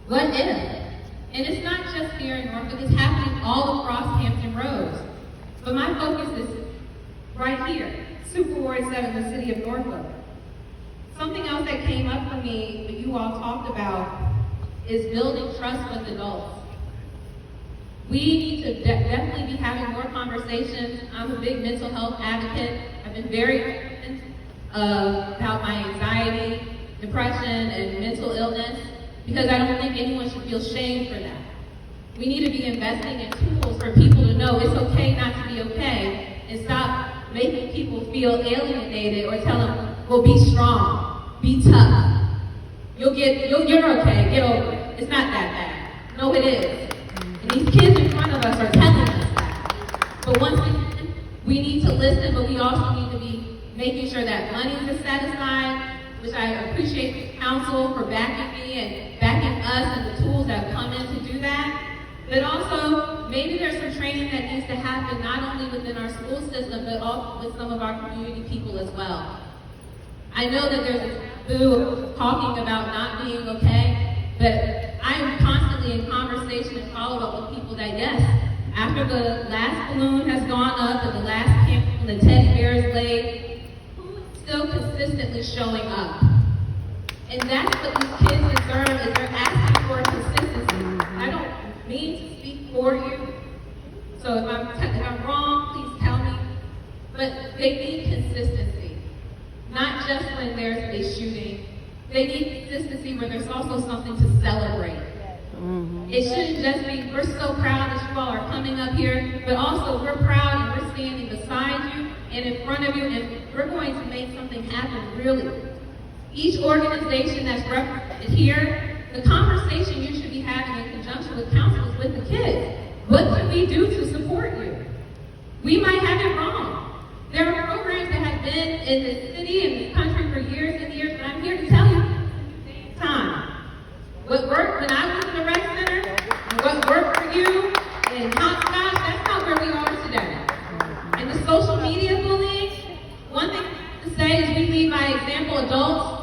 What if? And it's not just here in Norfolk, it's happening all across Hampton Roads. But my focus is right here, Super Ward 7, the city of Norfolk. Something else that came up for me, that you all talked about, is building trust with adults. We need to definitely be having more conversations. I'm a big mental health advocate. I've been very open about my anxiety, depression, and mental illness, because I don't think anyone should feel shame for that. We need to be investing in tools for people to know it's okay not to be okay, and stop making people feel alienated or tell them, well, be strong, be tough. You're okay, get over it. It's not that bad. No, it is. And these kids in front of us are telling us that. But once again, we need to listen, but we also need to be making sure that money is set aside, which I appreciate the council for backing me and backing us and the tools that come in to do that. But also, maybe there's some training that needs to happen not only within our school system, but also with some of our community people as well. I know that there's a taboo talking about not being okay, but I am constantly in conversation and follow up with people that, yes, after the last balloon has gone up and the last camp and the teddy bear is laid, who is still consistently showing up? And that's what these kids deserve, is they're asking for consistency. I don't mean to speak for you, so if I'm wrong, please tell me. But they need consistency, not just when there's a shooting. They need consistency where there's also something to celebrate. It shouldn't just be, we're so proud that you all are coming up here, but also we're proud and we're standing beside you and in front of you, and we're going to make something happen, really. Each organization that's represented here, the conversation you should be having in conjunction with council is with the kids. What can we do to support you? We might have it wrong. There are programs that have been in the city and this country for years and years, but I'm here to tell you, time. What worked when I was in the rec center, and what worked for you in Hopscotch, that's not where we are today. And the social media bullying, one thing to say is we lead by example. Adults,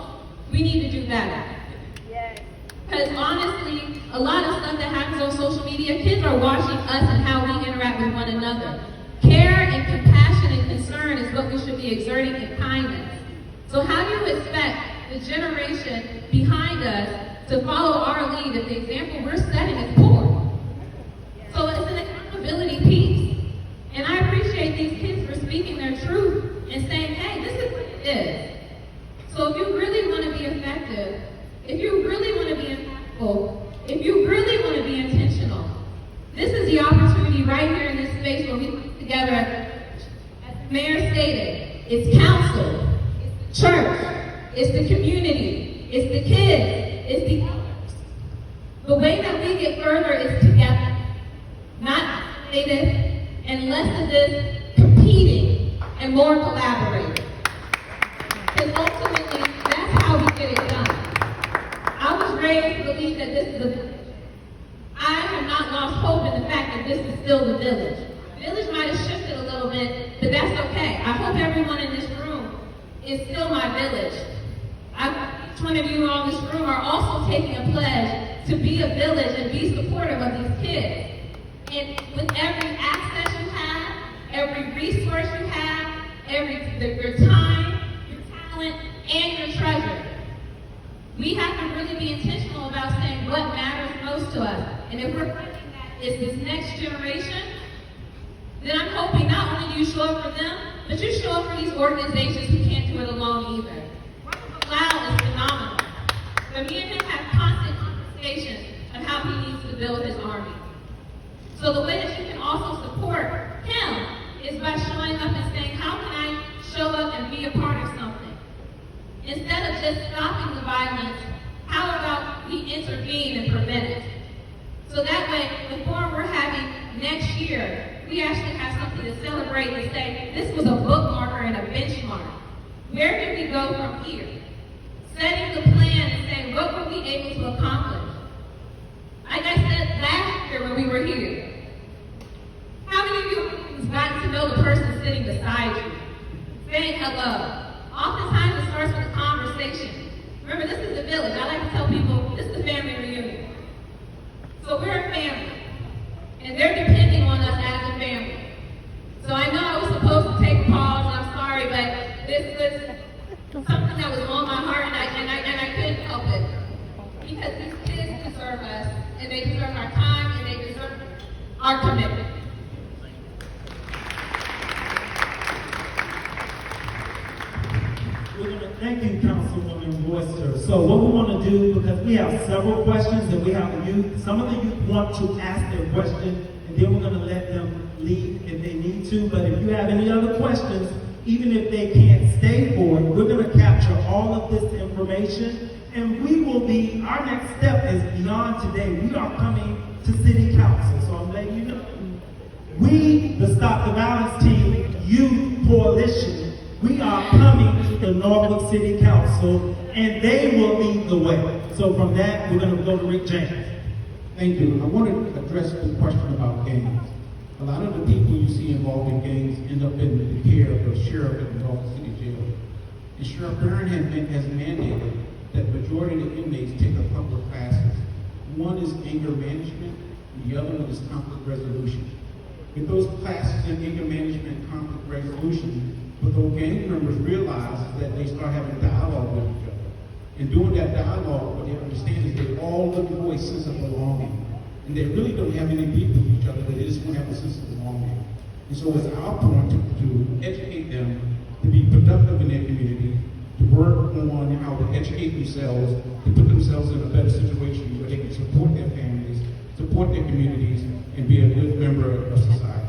we need to do better. Because honestly, a lot of stuff that happens on social media, kids are watching us and how we interact with one another. Care and compassion and concern is what we should be exerting in kindness. So how do you expect the generation behind us to follow our lead if the example we're setting is poor? So it's an accountability piece. And I appreciate these kids for speaking their truth and saying, hey, this is what it is. So if you really want to be effective, if you really want to be impactful, if you really want to be intentional, this is the opportunity right here in this space where we come together, as the mayor stated, it's council, it's the church, it's the community, it's the kids, it's the elders. The way that we get further is together, not isolated and less of this competing and more collaborating. Because ultimately, that's how we get it done. I was raised to believe that this is a village. I have not lost hope in the fact that this is still the village. The village might have shifted a little bit, but that's okay. I hope everyone in this room is still my village. Each one of you in this room are also taking a pledge to be a village and be supportive of these kids. And with every access you have, every resource you have, your time, your talent, and your treasure, we have to really be intentional about saying what matters most to us. And if we're finding that is this next generation, then I'm hoping not only do you show up for them, but you show up for these organizations who can't do it alone either. Robert Lau is phenomenal. But me and him have constant conversations of how he needs to build his army. So the way that you can also support him is by showing up and saying, how can I show up and be a part of something? Instead of just stopping the violence, how about we intervene and prevent it? So that way, the forum we're having next year, we actually have something to celebrate and say, this was a bookmarker and a benchmark. Where did we go from here? Setting the plan and saying, what were we able to accomplish? Like I said last year when we were here, how many of you have gotten to know the person sitting beside you? Saying hello. Oftentimes it starts with a conversation. Remember, this is the village. I like to tell people, this is a family reunion. these kids deserve us, and they deserve our time, and they deserve our commitment. Thank you, Councilwoman Royster. So what we want to do, because we have several questions and we have youth, some of the youth want to ask their question, and then we're going to let them leave if they need to. But if you have any other questions, even if they can't stay for it, we're going to capture all of this information, and we will be, our next step is beyond today. We are coming to City Council, so I'm letting you know. We, the Stop the Violence Team Youth Coalition, we are coming to the Norfolk City Council, and they will lead the way. So from that, we're going to go to Rick James. Thank you. I want to address the question about gangs. A lot of the people you see involved in gangs end up in the care of the sheriff at the Norfolk City Jail. And Sheriff Barron has mandated that the majority of the inmates take a couple of classes. One is anger management, and the other one is conflict resolution. With those classes in anger management and conflict resolution, what those gang members realize is that they start having dialogue with each other. And doing that dialogue, what they understand is they all look for a sense of belonging. And they really don't have any beef with each other, but they just want to have a sense of belonging. And so it's our point to educate them to be productive in their community, to work on how to educate themselves, to put themselves in a better situation where they can support their families, support their communities, and be a good member of society.